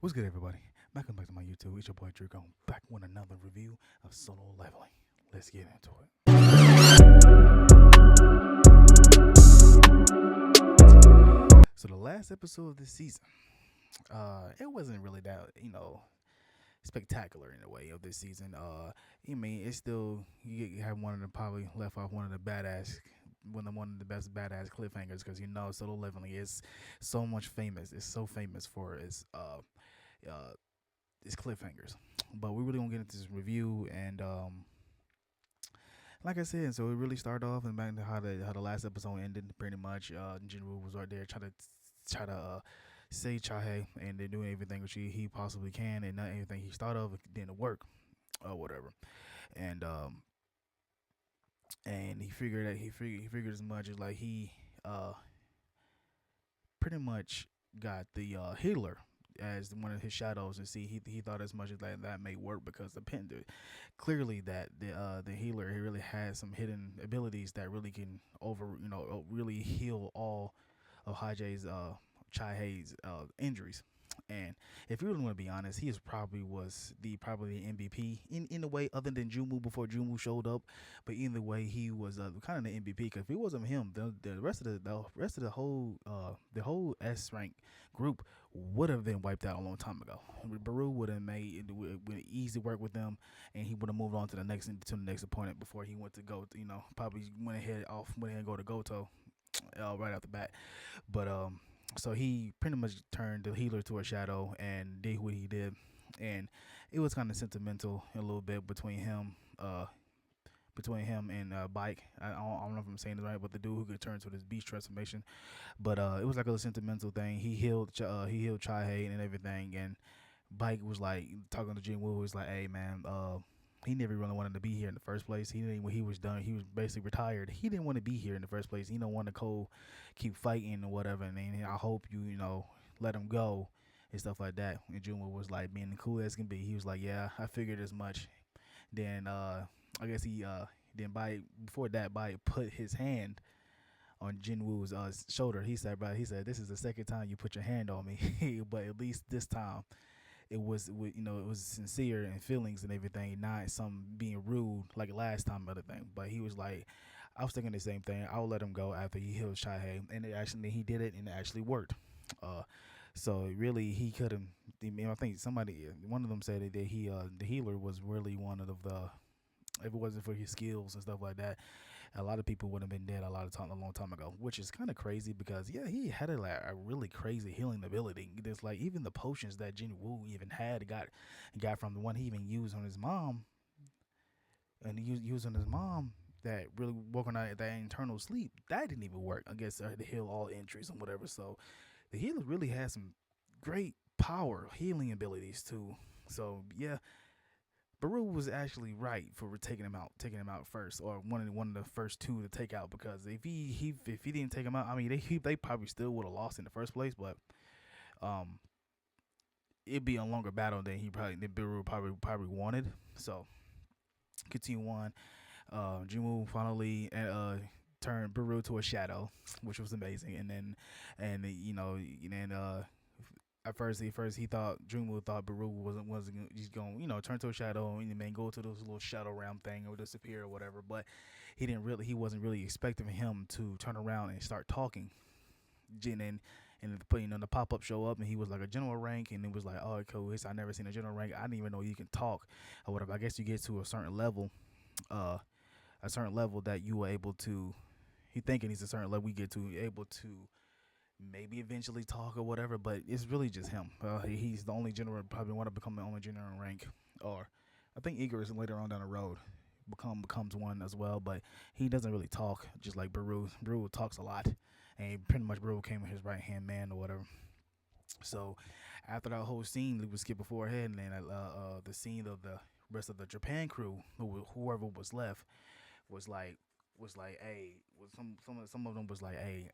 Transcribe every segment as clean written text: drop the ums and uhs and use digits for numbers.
What's good, everybody? Welcome back to my YouTube. It's your boy Drew going back with another review of Solo Leveling. Let's get into it. So the last episode of this season, it wasn't really that spectacular in a way of this season. It's still you have one of the probably left off one of the badass. One of the best badass cliffhangers because Solo Leveling is so much famous. It's so famous for uh its cliffhangers. But we really gonna get into this review and like I said, so it really started off and back to how the last episode ended. Pretty much, Jinwoo was right there try to save Chahe, and they're doing everything which he possibly can, and not anything he thought of didn't work or whatever. And and he figured as much as like he pretty much got the healer as one of his shadows, and see he thought as much as that may work because clearly that the healer he really has some hidden abilities that really can really heal all of Chai Hei's injuries. And if you really want to be honest, he is probably the MVP in a way, other than Jumu before Jumu showed up. But either way, he was kind of the MVP because if it wasn't him, the rest of the whole S rank group would have been wiped out a long time ago. Baru would have made it would easy work with them, and he would have moved on to the next opponent before he went to go. Probably went ahead and go to Goto right off the bat. But so he pretty much turned the healer to a shadow and did what he did, and it was kind of sentimental a little bit between him and Bike. I don't know if I'm saying it right, but the dude who could turn to this beast transformation. But it was like a sentimental thing. He healed Chai and everything, and Bike was like talking to Jin Woo. Was like, "Hey man, he never really wanted to be here in the first place. He didn't when he was done. He was basically retired. He didn't want to be here in the first place. He don't want to keep fighting or whatever. And I hope you let him go and stuff like that." And Juma was like being the cool as can be. He was like, "Yeah, I figured as much." Then I guess he then by before that by put his hand on Jinwoo's shoulder. He said, "Bro, he said this is the second time you put your hand on me, but at least this time it was sincere and feelings and everything, not some being rude like last time other thing." But he was like, I was thinking the same thing. I'll let him go after he healed Shahei, and he did it, and it actually worked. Uh, so really, he could have. I think one of them said that the healer was really one of the. If it wasn't for his skills and stuff like that, a lot of people would have been dead a long time ago, which is kind of crazy because yeah, he had a really crazy healing ability. There's like even the potions that Jin Woo even got from the one he even used on his mom, and he used on his mom that really woken out that internal sleep. That didn't even work. I guess to heal all injuries and whatever. So the healer really has some great power healing abilities too. So yeah, Baru was actually right for taking him out first, or one of the first two to take out. Because if he didn't take him out, I mean they probably still would have lost in the first place. But um, it'd be a longer battle than Baru probably wanted. So continue on. Jimu finally turned Baru to a shadow, which was amazing. And at first he thought Dreamwood thought Baru wasn't he's going turn to a shadow and then go to those little shadow realm thing or disappear or whatever. But he wasn't really expecting him to turn around and start talking. And the pop up show up and he was like a general rank, and it was like, oh cool, I never seen a general rank. I didn't even know you can talk or whatever. I guess you get to uh a certain level that you were able to. He thinking he's a certain level we get to able to maybe eventually talk or whatever, but it's really just him. He's the only general, probably want to become the only general rank, or I think Igor is later on down the road becomes one as well, but he doesn't really talk, just like Baru. Baru talks a lot, and pretty much Baru became his right hand man or whatever. So after that whole scene, we would skip before ahead, and then the scene of the rest of the Japan crew, whoever was left, hey, some of them was like, hey,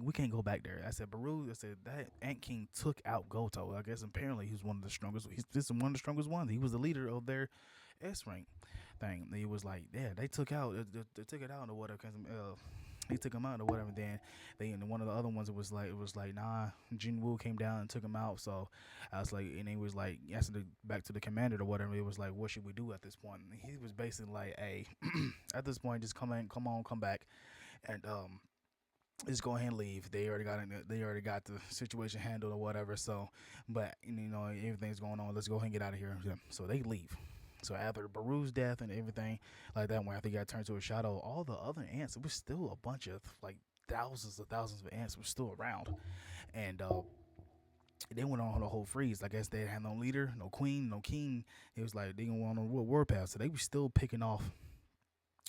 we can't go back there. I said, Baru, I said that Ant King took out Goto. I guess apparently he's one of the strongest. This is one of the strongest ones. He was the leader of their S rank thing. He was like, yeah, they took it out or whatever. Cause They took him out or whatever. Then they and one of the other ones it was like nah. Jin Woo came down and took him out. So I was like, and he was like asking back to the commander or whatever. It was like, what should we do at this point? And he was basically like, hey, at this point, just come in, come on, come back, and just go ahead and leave. They already got the situation handled or whatever. So, but everything's going on. Let's go ahead and get out of here. Yeah. So they leave. So after Baru's death and everything like that, when I think he got turned to a shadow, all the other ants, it was still a bunch of like thousands of ants were still around, and they went on a whole freeze. I guess they had no leader, no queen, no king. It was like they didn't want on a warpath, so they were still picking off.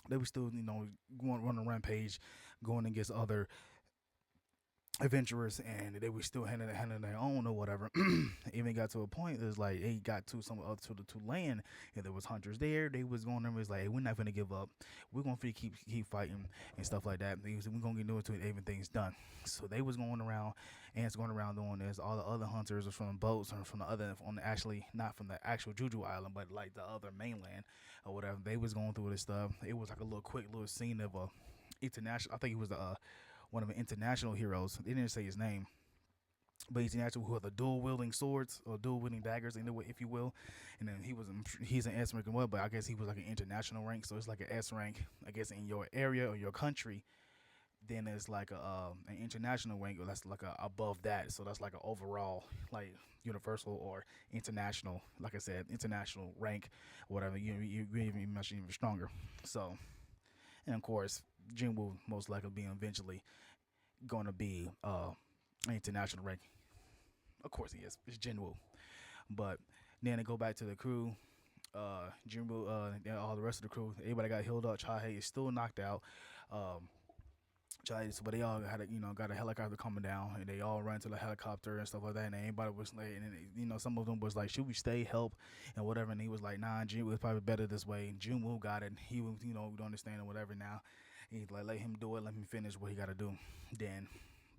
They were still, going running a rampage, going against other adventurers, and they were still handling their own or whatever. Even got to a point it was like they got to some other to land, and there was hunters there. They was going there, was like, hey, we're not gonna give up. We're gonna keep fighting and stuff like that. We're gonna get into it until everything's done. So they was going around, ants going around doing this. All the other hunters was from the boats or from the other, on the, actually not from the actual Juju Island, but like the other mainland or whatever. They was going through this stuff. It was like a quick little scene of a international. I think it was the one of the international heroes. They didn't say his name, but he's international, who are the dual wielding swords or dual wielding daggers, in the way, if you will. And then he's an S rank and what, but I guess he was like an international rank. So it's like an S rank, I guess, in your area or your country. Then it's like an international rank, or that's like above that. So that's like an overall, like universal or international, like I said, international rank, or whatever. You're even much even stronger. So, and of course, Jinwoo most likely being eventually going to be international rank. Of course he is. It's Jinwoo. But then they go back to the crew. Jinwoo, all the rest of the crew, everybody got healed up. Chae is still knocked out. Um, but they all had got a helicopter coming down, and they all ran to the helicopter and stuff like that. And anybody was like, and some of them was like, should we stay, help, and whatever. And he was like, nah, Jin was probably better this way. And Junwoo got it. He was, we don't understand or whatever now. He's like, let him do it, let him finish what he got to do. Then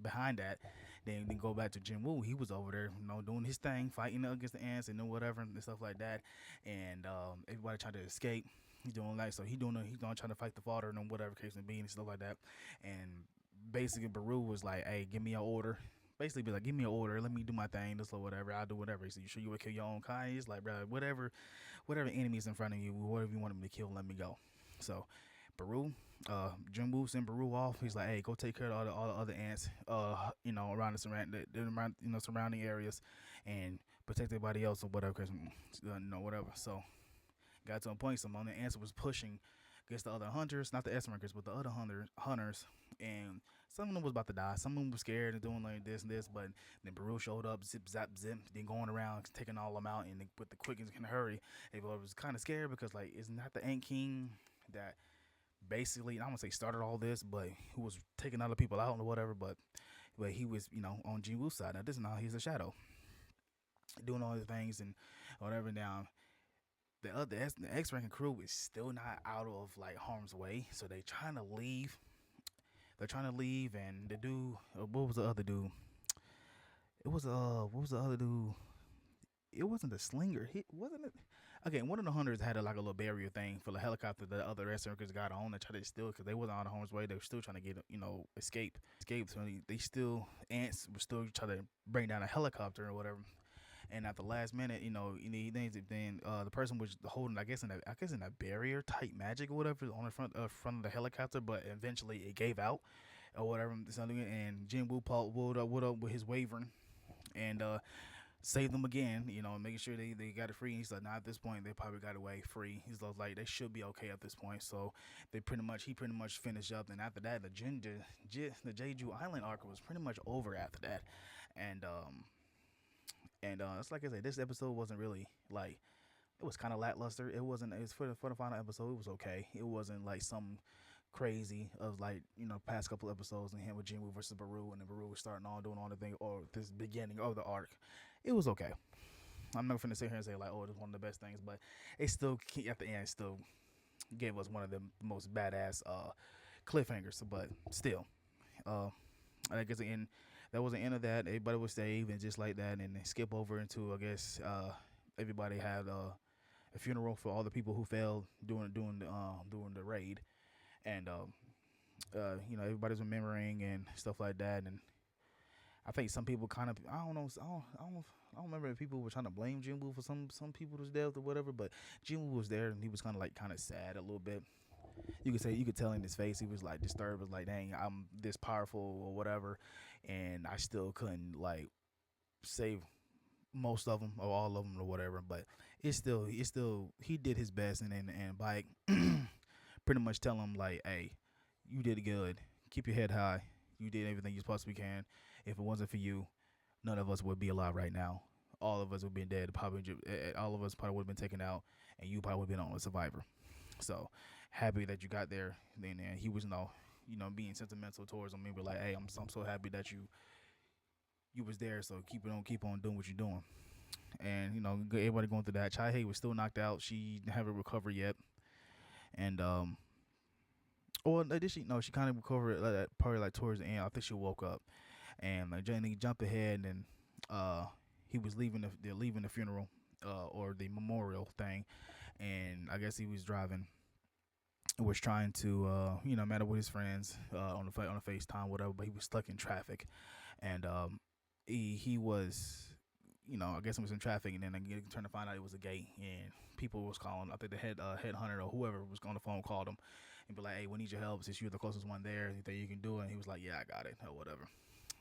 behind that, then go back to Jinwoo. He was over there, doing his thing, fighting against the ants and whatever and stuff like that. And everybody tried to escape. He's doing like, so he's gonna try to fight the father and whatever case may be and stuff like that. And basically Baru was like, hey, give me your order. Basically be like, give me your order, let me do my thing, this or whatever, I'll do whatever. He said, you sure you would kill your own kind? He's like, bro, whatever enemies in front of you, whatever you want me to kill, let me go. So Baru, Jinwoo sent Baru off. He's like, hey, go take care of all the other ants, around the surrounding areas, and protect everybody else or whatever, cause whatever. So got to a point, some of the ants was pushing against the other hunters, not the S rankers, but the other hunters, and some of them was about to die. Some of them were scared and doing like this and this, but then Baru showed up, zip, zap, zip, then going around taking all of them out, and with the quickness and hurry. Everybody was kind of scared because like it's not the Ant King that basically, I don't want to say started all this, but who was taking other people out or whatever, but he was on Jinwoo's side. Now this is now he's a shadow, doing all the things and whatever. Now the X ranking crew is still not out of like harm's way, so they trying to leave. They're trying to leave, and the dude, what was the other dude? It was what was the other dude? It wasn't the slinger. He wasn't it. Okay, one of the hunters had like a little barrier thing for the helicopter. The other S rankers got on and tried to steal because they wasn't on the harm's way. They were still trying to get escape. So they still ants were still trying to bring down a helicopter or whatever. And at the last minute, then the person was holding, I guess in a barrier type magic or whatever on the front of the helicopter, but eventually it gave out or whatever. And Jinwoo pulled up with his Wyvern and saved them again, making sure they got it free. And he's like, nah, at this point they probably got away free. He's like, they should be okay at this point. So he pretty much finished up. And after that, the Jeju Island arc was pretty much over after that. And it's like I said, this episode wasn't really like, it was kind of lackluster. It wasn't. It's for the final episode. It was okay. It wasn't like some crazy of like past couple episodes and him with Jinwoo versus Baru, and then Baru was starting on doing all the thing or this beginning of the arc. It was okay. I'm not gonna sit here and say like, oh, it's one of the best things, but it still at the end still gave us one of the most badass cliffhangers. But still, I guess that was the end of that. Everybody was saved and just like that, and then skip over into, I guess, everybody had a funeral for all the people who failed during the raid, and everybody's remembering and stuff like that. And I think some people kind of, I don't remember if people were trying to blame Jinwoo for some people's death or whatever. But Jinwoo was there and he was kind of sad a little bit. You could tell in his face he was like disturbed. Was like, dang, I'm this powerful or whatever, and I still couldn't like save most of them or all of them or whatever. But it's still he did his best, and Bike pretty much tell him like, hey, you did good. Keep your head high. You did everything you possibly can. If it wasn't for you, none of us would be alive right now. All of us would be dead. Probably all of us probably would have been taken out, and you probably would have been on a survivor. So happy that you got there. Then he was being sentimental towards him. He was like, hey, I'm so happy that you was there. So keep on doing what you're doing. And everybody going through that. Chai Hay was still knocked out. She haven't recovered yet. And or did she? No, she kind of recovered probably like towards the end. I think she woke up and like Jenny jumped ahead and he was leaving the funeral or the memorial thing, and I guess he was driving. Was trying to met up with his friends on the FaceTime whatever, but he was stuck in traffic, and he was I guess it was in traffic, and then I turned to find out it was a gate, and people was calling. I think the head hunter or whoever was on the phone called him and be like, hey, we need your help since you're the closest one there that you can do it. And he was like, yeah, I got it or whatever.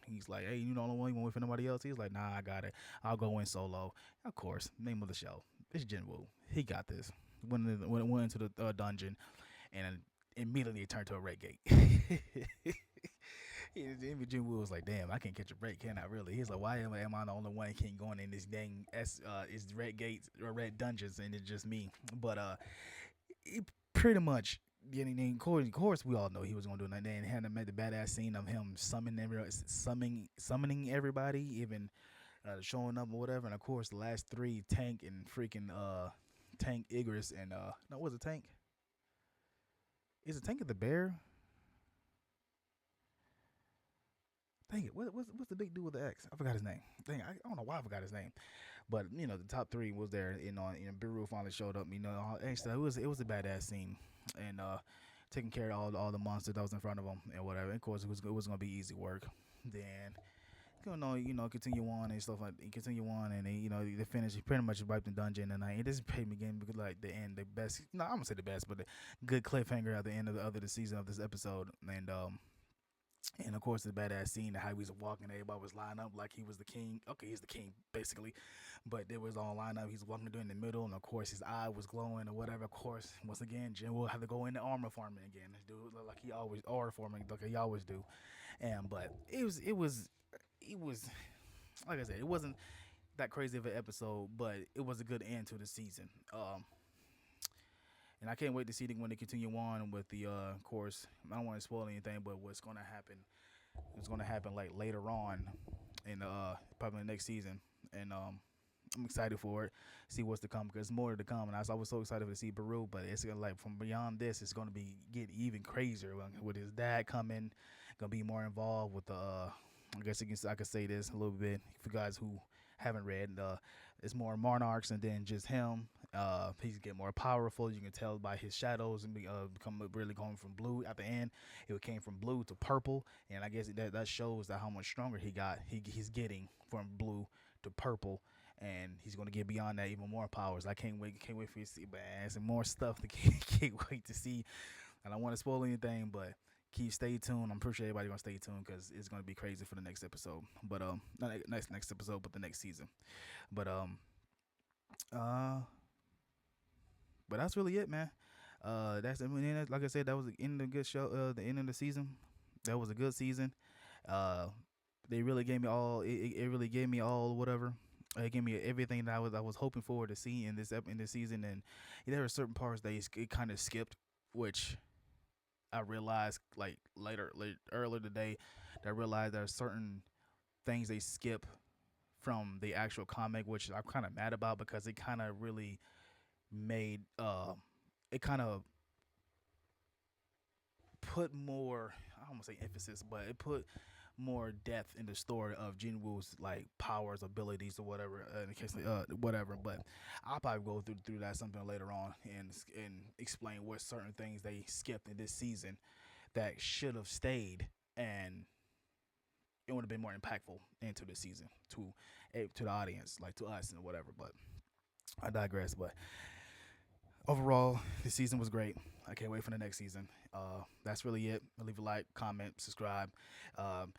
He's like, hey, you the only one, you want to wait for nobody else? He's like, nah, I got it. I'll go in solo. Of course, name of the show. It's Jinwoo. He got this. Went into the dungeon, and immediately it turned to a red gate. Jinwoo was like, damn, I can't catch a break, can I really? He's like, why am I the only one that can't go in this dang is red gates or red dungeons, and it's just me? But it pretty much getting in. Of course, we all know he was gonna do that. And had made the badass scene of him summoning everybody, even showing up or whatever. And of course, the last three, Tank and freaking Tank, Igris, and no, was it Tank? Is it Tank of the Bear? Dang it, what's the big dude with the X? I forgot his name. Dang, I don't know why I forgot his name. But the top three was there. Biru finally showed up. Actually, it was a badass scene, and taking care of all the monsters that was in front of him and whatever. And of course, it was gonna be easy work. Then continue on and stuff like continue on, and they finish. He pretty much wiped the dungeon, and it just paid me again because like the end, the best. No, I'm gonna say the best, but the good cliffhanger at the end of the season of this episode, and of course, the badass scene, how he was walking, everybody was lined up like he was the king. Okay, he's the king, basically. But they was all lined up. He's walking in the middle, and of course, his eye was glowing or whatever. Of course, once again, Jin will have to go into armor farming again. This dude look like he always armor farming, like he always do. But it was, like I said, it wasn't that crazy of an episode, but it was a good end to the season. And I can't wait to see when they continue on with the of course. I don't want to spoil anything, but what's going to happen? It's going to happen like later on in probably the next season, and I'm excited for it. See what's to come because more to come. And I was so excited to see Baru, but it's gonna like from beyond this, it's going to be get even crazier with his dad coming. Gonna be more involved with the. I guess I could say this a little bit for guys who haven't read. It's more monarchs and then just him. He's getting more powerful. You can tell by his shadows and become really going from blue at the end. It came from blue to purple, and I guess that shows that how much stronger he got. He's getting from blue to purple, and he's gonna get beyond that even more powers. I can't wait for you to see, man. Some more stuff to can't wait to see. I don't want to spoil anything, but stay tuned. I'm pretty sure everybody gonna stay tuned because it's gonna be crazy for the next episode. But not next episode, but the next season. But uh, but that's really it, man. Like I said, that was the end of the good show. The end of the season. That was a good season. Uh, they really gave me all. It really gave me all whatever. It gave me everything that I was hoping for to see in this season, and there were certain parts that it kind of skipped, which I realized like earlier today that I realized there are certain things they skip from the actual comic, which I'm kind of mad about because it kind of really made it kind of put more, I don't want to say emphasis, but it put more depth in the story of Jinwoo's like powers, abilities, or whatever. In case whatever, but I'll probably go through that something later on and explain what certain things they skipped in this season that should have stayed, and it would have been more impactful into the season to the audience, like to us and whatever. But I digress. But overall, the season was great. I can't wait for the next season. That's really it. Leave a like, comment, subscribe. Um,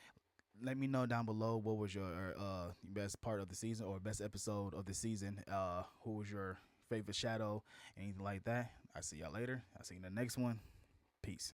Let me know down below what was your best part of the season or best episode of the season. Who was your favorite shadow, anything like that. I see y'all later. I see you in the next one. Peace.